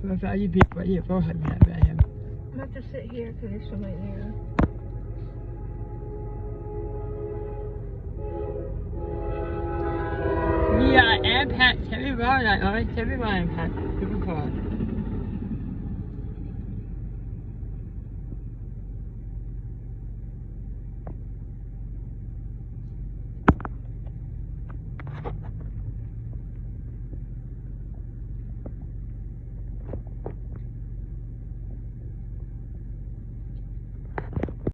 Vad så I bliver i forhold her, hvad her. I'm have to sit here because it's for my ear. Vi er iPad. Tell me about that, alright? Tell me about iPad. Super cool.